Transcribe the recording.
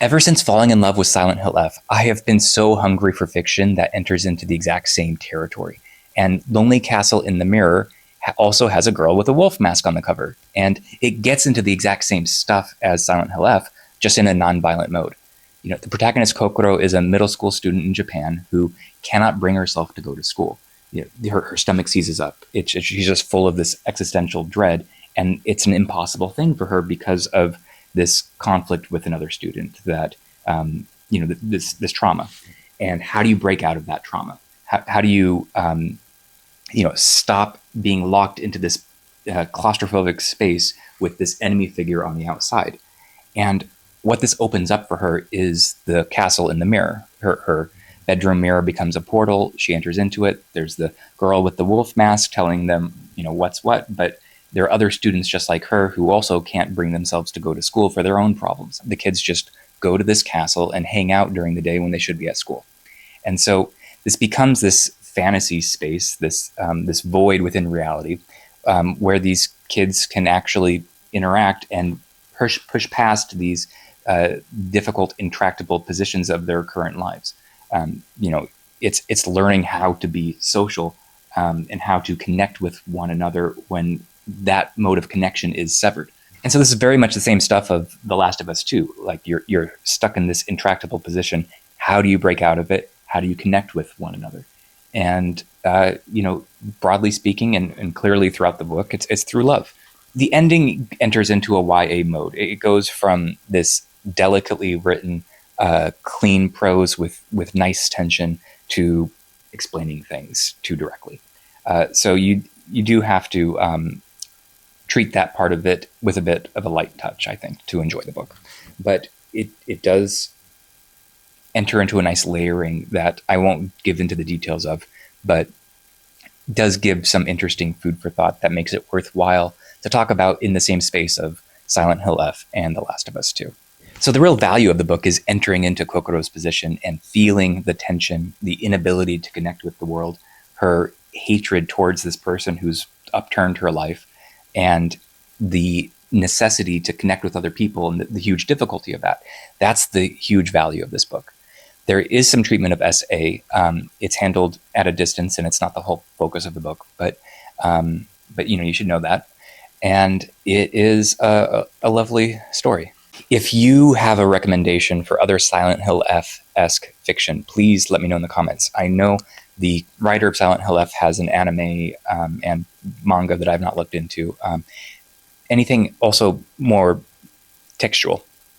Ever since falling in love with Silent Hill F, I have been so hungry for fiction that enters into the exact same territory. And Lonely Castle in the Mirror also has a girl with a wolf mask on the cover. And it gets into the exact same stuff as Silent Hill F, just in a non-violent mode. The protagonist Kokoro is a middle school student in Japan who cannot bring herself to go to school. Her stomach seizes up. She's just full of this existential dread, and it's an impossible thing for her because of this conflict with another student, that this trauma. And how do you break out of that trauma? How do you stop being locked into this claustrophobic space with this enemy figure on the outside? And what this opens up for her is the castle in the mirror. Her bedroom mirror becomes a portal. She enters into it. There's the girl with the wolf mask telling them, what's what, but there are other students just like her who also can't bring themselves to go to school for their own problems. The kids just go to this castle and hang out during the day when they should be at school. And so this becomes this fantasy space, this void within reality, where these kids can actually interact and push past these difficult, intractable positions of their current lives. It's learning how to be social and how to connect with one another when that mode of connection is severed. And so this is very much the same stuff of The Last of Us 2. Like you're stuck in this intractable position. How do you break out of it? How do you connect with one another? And, broadly speaking, and clearly throughout the book, it's through love. The ending enters into a YA mode. It goes from this delicately written, clean prose with nice tension to explaining things too directly. So you do have to treat that part of it with a bit of a light touch, I think, to enjoy the book. But it does enter into a nice layering that I won't give into the details of, but does give some interesting food for thought that makes it worthwhile to talk about in the same space of Silent Hill F and The Last of Us 2. So the real value of the book is entering into Kokoro's position and feeling the tension, the inability to connect with the world, her hatred towards this person who's upturned her life, and the necessity to connect with other people and the huge difficulty of that. That's the huge value of this book. There is some treatment of SA. It's handled at a distance, and it's not the whole focus of the book, but you should know that. And it is a lovely story. If you have a recommendation for other Silent Hill F-esque fiction, please let me know in the comments. I know the writer of Silent Hill F has an anime and manga that I've not looked into. Anything also more textual.